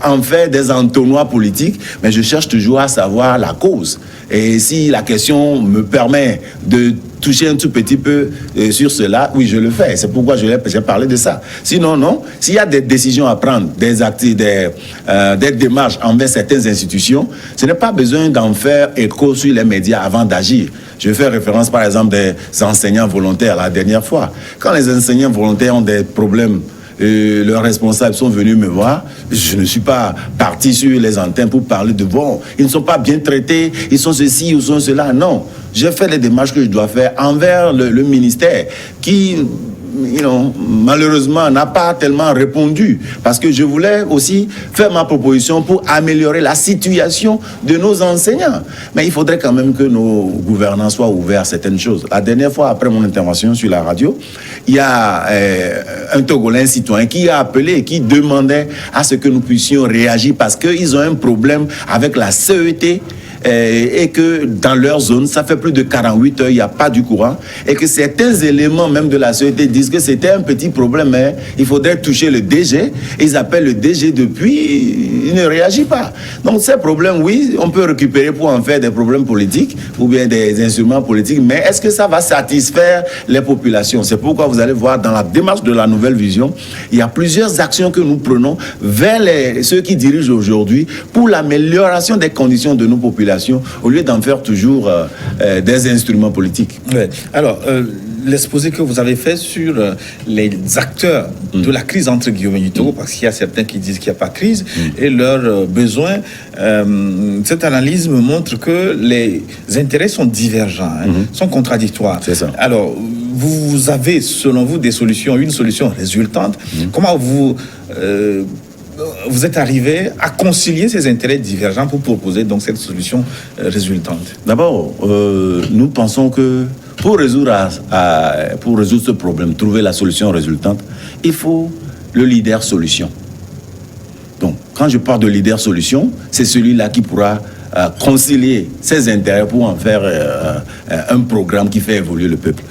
en faire des entonnoirs politiques, mais je cherche toujours à savoir la cause. Et si la question me permet de toucher un tout petit peu sur cela, oui, je le fais. C'est pourquoi j'ai parlé de ça. Sinon, non. S'il y a des décisions à prendre, des démarches envers certaines institutions, ce n'est pas besoin d'en faire écho sur les médias avant d'agir. Je fais référence, par exemple, des enseignants volontaires la dernière fois. Quand les enseignants volontaires ont des problèmes, leurs responsables sont venus me voir. Je ne suis pas parti sur les antennes pour parler de bon, ils ne sont pas bien traités, ils sont ceci, ils sont cela. Non, j'ai fait les démarches que je dois faire envers le ministère qui, malheureusement, n'a pas tellement répondu parce que je voulais aussi faire ma proposition pour améliorer la situation de nos enseignants. Mais il faudrait quand même que nos gouvernants soient ouverts à certaines choses. La dernière fois, après mon intervention sur la radio, il y a un Togolais, un citoyen qui a appelé et qui demandait à ce que nous puissions réagir parce qu'ils ont un problème avec la CET. Et que dans leur zone, ça fait plus de 48 heures, il n'y a pas du courant, et que certains éléments même de la société disent que c'était un petit problème, mais il faudrait toucher le DG. Ils appellent le DG depuis, il ne réagit pas. Donc ces problèmes, oui, on peut récupérer pour en faire des problèmes politiques ou bien des instruments politiques, mais est-ce que ça va satisfaire les populations? C'est pourquoi vous allez voir dans la démarche de la nouvelle vision, il y a plusieurs actions que nous prenons vers ceux qui dirigent aujourd'hui pour l'amélioration des conditions de nos populations, au lieu d'en faire toujours des instruments politiques. Ouais. Alors, l'exposé que vous avez fait sur les acteurs de la crise entre guillemets du Togo, parce qu'il y a certains qui disent qu'il n'y a pas de crise, et leurs besoins, cette analyse me montre que les intérêts sont divergents, sont contradictoires. C'est ça. Alors, vous avez, selon vous, des solutions, une solution résultante. Comment vous êtes arrivé à concilier ces intérêts divergents pour proposer donc cette solution résultante? D'abord, nous pensons que pour résoudre ce problème, trouver la solution résultante, il faut le leader solution. Donc, quand je parle de leader solution, c'est celui-là qui pourra concilier ses intérêts pour en faire un programme qui fait évoluer le peuple.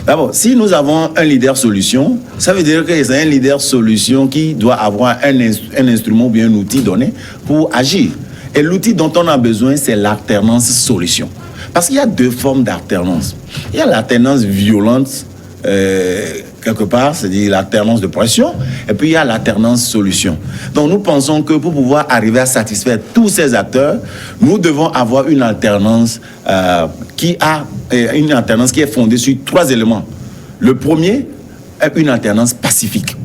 D'abord, si nous avons un leader solution, ça veut dire que c'est un leader solution qui doit avoir un instrument ou bien un outil donné pour agir. Et l'outil dont on a besoin, c'est l'alternance solution. Parce qu'il y a deux formes d'alternance. Il y a l'alternance violente, quelque part, c'est-à-dire l'alternance de pression, et puis il y a l'alternance solution. Donc nous pensons que pour pouvoir arriver à satisfaire tous ces acteurs, nous devons avoir une alternance qui est fondée sur trois éléments. Le premier est une alternance pacifique.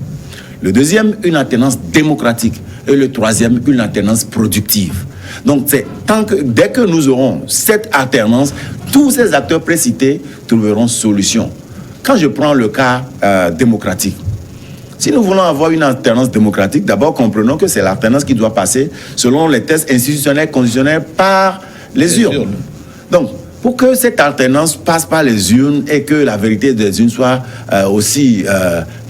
Le deuxième, une alternance démocratique. Et le troisième, une alternance productive. Donc, dès que nous aurons cette alternance, tous ces acteurs précités trouveront solution. Quand je prends le cas démocratique, si nous voulons avoir une alternance démocratique, d'abord comprenons que c'est l'alternance qui doit passer selon les tests institutionnels, constitutionnels par les urnes. Donc, pour que cette alternance passe par les urnes et que la vérité des urnes soit aussi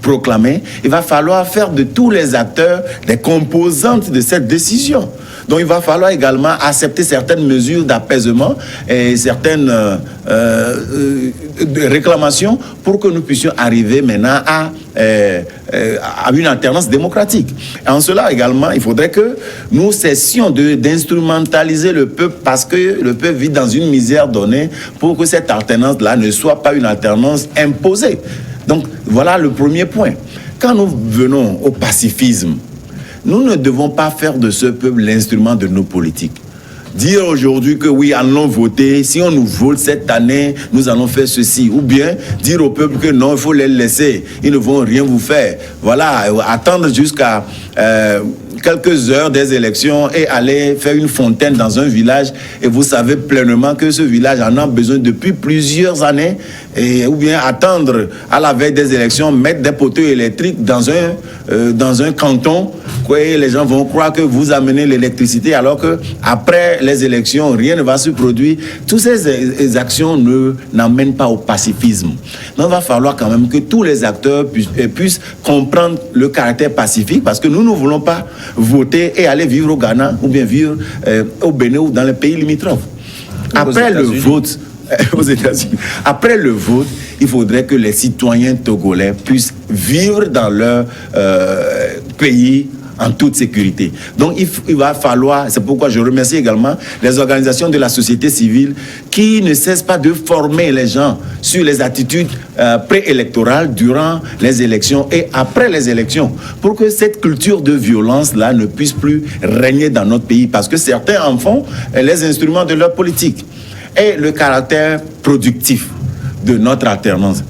proclamée, il va falloir faire de tous les acteurs des composantes de cette décision. Donc il va falloir également accepter certaines mesures d'apaisement et certaines réclamations pour que nous puissions arriver maintenant à une alternance démocratique. Et en cela également, il faudrait que nous cessions d'instrumentaliser le peuple parce que le peuple vit dans une misère donnée pour que cette alternance-là ne soit pas une alternance imposée. Donc voilà le premier point. Quand nous venons au pacifisme, nous ne devons pas faire de ce peuple l'instrument de nos politiques. Dire aujourd'hui que oui, allons voter, si on nous vote cette année, nous allons faire ceci. Ou bien dire au peuple que non, il faut les laisser, ils ne vont rien vous faire. Voilà, attendre jusqu'à quelques heures des élections et aller faire une fontaine dans un village et vous savez pleinement que ce village en a besoin depuis plusieurs années, ou bien attendre à la veille des élections, mettre des poteaux électriques dans un canton, et les gens vont croire que vous amenez l'électricité alors que après les élections, rien ne va se produire. Toutes ces actions n'amènent pas au pacifisme. Donc il va falloir quand même que tous les acteurs puissent comprendre le caractère pacifique, parce que nous ne voulons pas voter et aller vivre au Ghana ou bien vivre au Bénin ou dans les pays limitrophes. Après le vote, aux États-Unis, après le vote, il faudrait que les citoyens togolais puissent vivre dans leur pays en toute sécurité. Donc il va falloir, c'est pourquoi je remercie également les organisations de la société civile qui ne cessent pas de former les gens sur les attitudes préélectorales durant les élections et après les élections, pour que cette culture de violence-là ne puisse plus régner dans notre pays, parce que certains en font les instruments de leur politique. Et le caractère productif de notre alternance.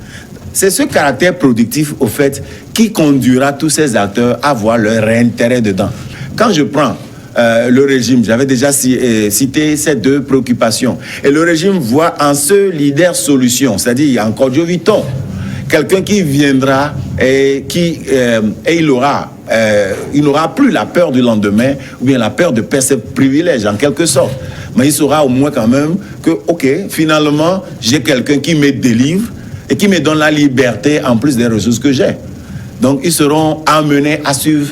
C'est ce caractère productif, au fait, qui conduira tous ces acteurs à voir leur intérêt dedans. Quand je prends le régime, j'avais déjà cité ces deux préoccupations, et le régime voit en ce leader solution, c'est-à-dire en Kodjo Viton, quelqu'un qui viendra et il n'aura plus la peur du lendemain, ou bien la peur de perdre ses privilèges, en quelque sorte. Mais il saura au moins quand même que, ok, finalement, j'ai quelqu'un qui me délivre et qui me donne la liberté en plus des ressources que j'ai. Donc, ils seront amenés à suivre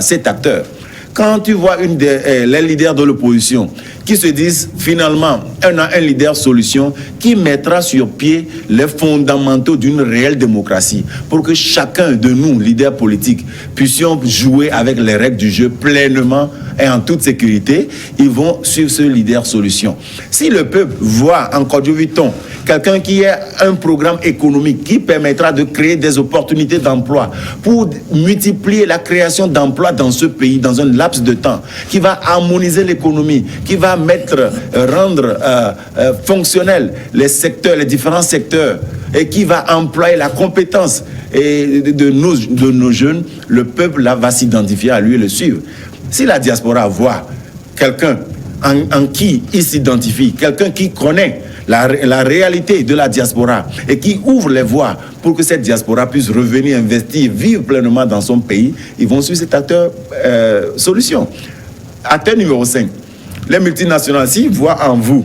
cet acteur. Quand tu vois les leaders de l'opposition qui se disent finalement un leader solution qui mettra sur pied les fondamentaux d'une réelle démocratie pour que chacun de nous, leaders politiques, puissions jouer avec les règles du jeu pleinement et en toute sécurité, ils vont suivre ce leader solution. Si le peuple voit en Kodjo Viton quelqu'un qui a un programme économique qui permettra de créer des opportunités d'emploi pour multiplier la création d'emplois dans ce pays dans un laps de temps, qui va harmoniser l'économie, qui va rendre fonctionnels les secteurs, les différents secteurs, et qui va employer la compétence de nos jeunes, le peuple là va s'identifier à lui et le suivre. Si la diaspora voit quelqu'un en qui il s'identifie, quelqu'un qui connaît la réalité de la diaspora et qui ouvre les voies pour que cette diaspora puisse revenir investir, vivre pleinement dans son pays, ils vont suivre cet acteur solution. Acteur numéro 5, les multinationales, s'ils voient en vous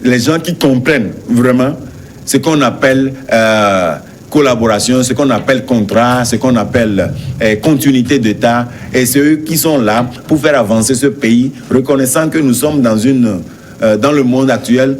les gens qui comprennent vraiment ce qu'on appelle collaboration, ce qu'on appelle contrat, ce qu'on appelle continuité d'État, et ceux qui sont là pour faire avancer ce pays, reconnaissant que nous sommes dans le monde actuel,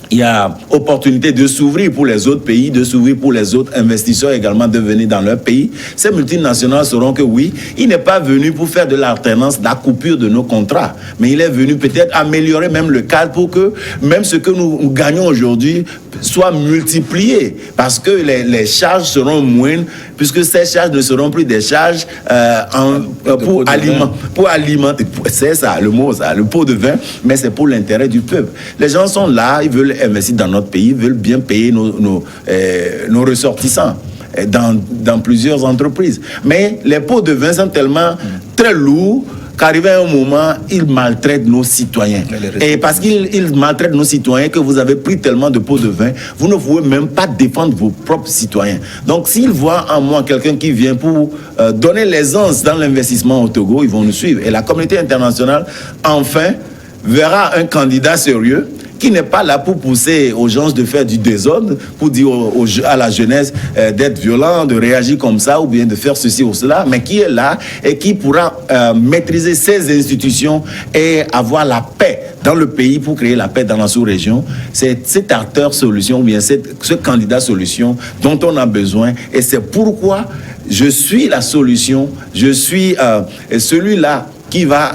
il y a opportunité de s'ouvrir pour les autres pays, de s'ouvrir pour les autres investisseurs également de venir dans leur pays. Ces multinationales sauront que oui, il n'est pas venu pour faire de l'alternance, de la coupure de nos contrats, mais il est venu peut-être améliorer même le cadre pour que même ce que nous gagnons aujourd'hui soit multiplié, parce que les charges seront moindres, puisque ces charges ne seront plus des charges pour alimenter, c'est ça le mot, ça, le pot de vin, mais c'est pour l'intérêt du peuple. Les gens sont là, ils veulent investir dans notre pays, ils veulent bien payer nos ressortissants dans plusieurs entreprises. Mais les pots de vin sont tellement très lourds qu'arrivé à un moment, ils maltraitent nos citoyens. Et parce qu'ils maltraitent nos citoyens, que vous avez pris tellement de pots de vin, vous ne pouvez même pas défendre vos propres citoyens. Donc, s'ils voient en moi quelqu'un qui vient pour donner l'aisance dans l'investissement au Togo, ils vont nous suivre. Et la communauté internationale, enfin, verra un candidat sérieux qui n'est pas là pour pousser aux gens de faire du désordre, pour dire à la jeunesse d'être violent, de réagir comme ça, ou bien de faire ceci ou cela, mais qui est là et qui pourra maîtriser ces institutions et avoir la paix dans le pays pour créer la paix dans la sous-région. C'est cet acteur solution, ou bien ce candidat solution dont on a besoin, et c'est pourquoi je suis la solution, je suis celui-là qui va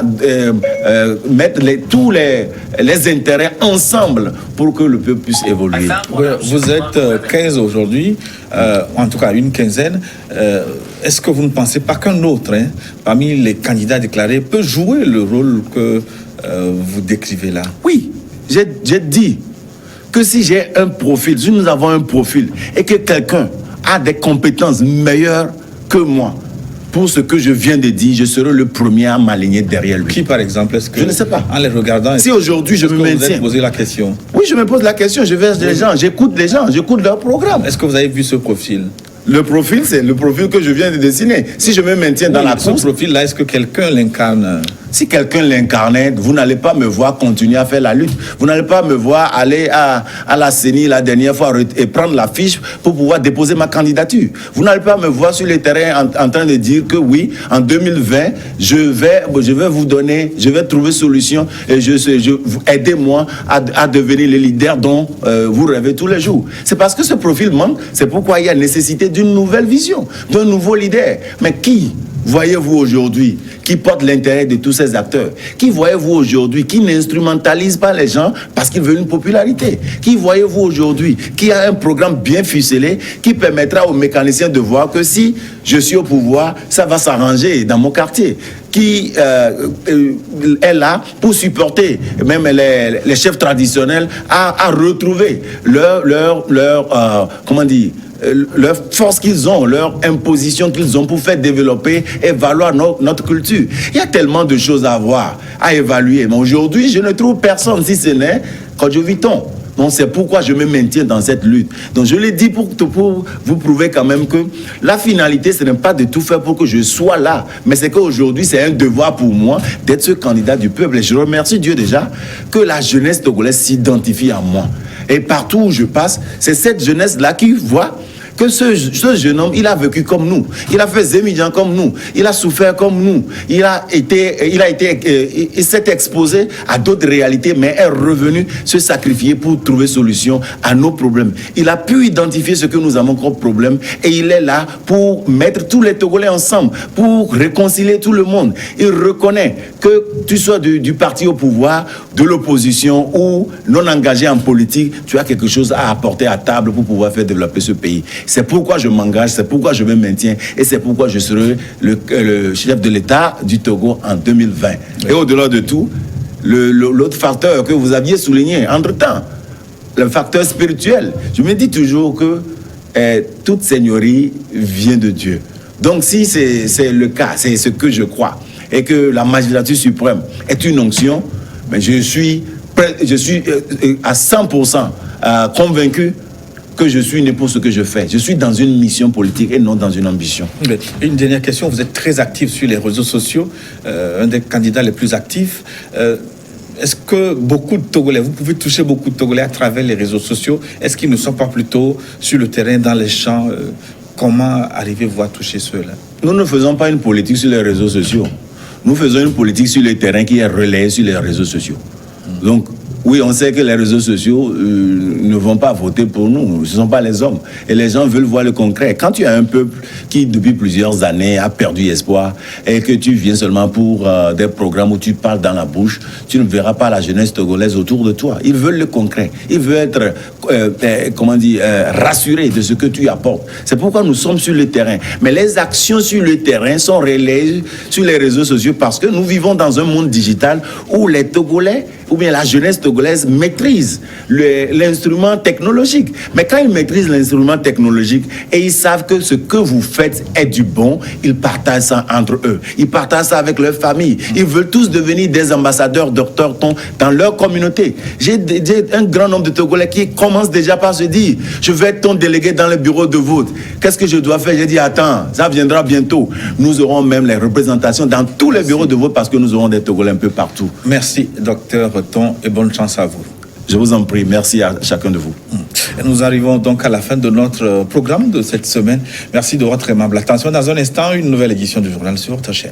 mettre tous les intérêts ensemble pour que le peuple puisse évoluer. Vous êtes 15 aujourd'hui, en tout cas une quinzaine. Est-ce que vous ne pensez pas qu'un autre, parmi les candidats déclarés, peut jouer le rôle que vous décrivez là? Oui, j'ai dit que si j'ai un profil, si nous avons un profil et que quelqu'un a des compétences meilleures que moi, pour ce que je viens de dire, je serai le premier à m'aligner derrière lui. Qui, par exemple? Est-ce que, je ne sais pas. En les regardant, si aujourd'hui je me maintiens... vous avez posé la question? Oui, je me pose la question. Je vais les gens, j'écoute les gens, j'écoute leur programme. Est-ce que vous avez vu ce profil? Le profil, c'est le profil que je viens de dessiner. Si je me maintiens dans la course... Ce profil-là, est-ce que quelqu'un l'incarne? Si quelqu'un l'incarnait, vous n'allez pas me voir continuer à faire la lutte. Vous n'allez pas me voir aller à la CENI la dernière fois et prendre la fiche pour pouvoir déposer ma candidature. Vous n'allez pas me voir sur le terrain en train de dire que oui, en 2020, je vais vous donner, je vais trouver solution et aidez-moi à devenir le leader dont vous rêvez tous les jours. C'est parce que ce profil manque, c'est pourquoi il y a nécessité d'une nouvelle vision, d'un nouveau leader. Mais qui voyez-vous aujourd'hui qui porte l'intérêt de tous ces acteurs? Qui voyez-vous aujourd'hui qui n'instrumentalise pas les gens parce qu'ils veulent une popularité? Qui voyez-vous aujourd'hui qui a un programme bien ficelé qui permettra aux mécaniciens de voir que si je suis au pouvoir, ça va s'arranger dans mon quartier? Qui est là pour supporter même les chefs traditionnels à retrouver leur force qu'ils ont, leur imposition qu'ils ont pour faire développer et valoir notre culture. Il y a tellement de choses à voir, à évaluer. Mais aujourd'hui, je ne trouve personne, si ce n'est Kodjo Viton. Donc c'est pourquoi je me maintiens dans cette lutte. Donc je l'ai dit pour vous prouver quand même que la finalité, ce n'est pas de tout faire pour que je sois là. Mais c'est qu'aujourd'hui, c'est un devoir pour moi d'être ce candidat du peuple. Et je remercie Dieu déjà que la jeunesse togolaise s'identifie à moi. Et partout où je passe, c'est cette jeunesse-là qui voit que ce jeune homme, il a vécu comme nous. Il a fait Zémidjan comme nous. Il a souffert comme nous. Il s'est exposé à d'autres réalités, mais est revenu se sacrifier pour trouver solution à nos problèmes. Il a pu identifier ce que nous avons comme problème et il est là pour mettre tous les Togolais ensemble, pour réconcilier tout le monde. Il reconnaît que tu sois du parti au pouvoir, de l'opposition ou non engagé en politique, tu as quelque chose à apporter à table pour pouvoir faire développer ce pays. C'est pourquoi je m'engage, c'est pourquoi je me maintiens et c'est pourquoi je serai le chef de l'État du Togo en 2020. Oui. Et au-delà de tout, l'autre facteur que vous aviez souligné, entre-temps, le facteur spirituel. Je me dis toujours que toute seigneurie vient de Dieu. Donc si c'est le cas, c'est ce que je crois, et que la magistrature suprême est une onction, mais je suis à 100% convaincu que je suis né pour ce que je fais. Je suis dans une mission politique et non dans une ambition. Une dernière question. Vous êtes très actif sur les réseaux sociaux, un des candidats les plus actifs. Est-ce que beaucoup de Togolais, vous pouvez toucher beaucoup de Togolais à travers les réseaux sociaux? Est-ce qu'ils ne sont pas plutôt sur le terrain, dans les champs? Comment arrivez-vous à toucher ceux-là? Nous ne faisons pas une politique sur les réseaux sociaux. Nous faisons une politique sur le terrain qui est relayée sur les réseaux sociaux. Donc, oui, on sait que les réseaux sociaux ne vont pas voter pour nous. Ce ne sont pas les hommes. Et les gens veulent voir le concret. Quand tu as un peuple qui, depuis plusieurs années, a perdu espoir et que tu viens seulement pour des programmes où tu parles dans la bouche, tu ne verras pas la jeunesse togolaise autour de toi. Ils veulent le concret. Ils veulent être, rassurés de ce que tu apportes. C'est pourquoi nous sommes sur le terrain. Mais les actions sur le terrain sont relayées sur les réseaux sociaux parce que nous vivons dans un monde digital où les Togolais ou bien la jeunesse togolaise maîtrise l'instrument technologique. Mais quand ils maîtrisent l'instrument technologique et ils savent que ce que vous faites est du bon, ils partagent ça entre eux. Ils partagent ça avec leur famille. Ils veulent tous devenir des ambassadeurs d'Autorton dans leur communauté. J'ai un grand nombre de Togolais qui commencent déjà par se dire « Je vais être ton délégué dans le bureau de vote. Qu'est-ce que je dois faire ?» J'ai dit « Attends, ça viendra bientôt. » Nous aurons même les représentations dans tous les bureaux de vote parce que nous aurons des Togolais un peu partout. Merci, docteur Ton, et bonne chance à vous. Je vous en prie, merci à chacun de vous. Et nous arrivons donc à la fin de notre programme de cette semaine. Merci de votre aimable attention. Dans un instant, une nouvelle édition du journal sur votre chaîne.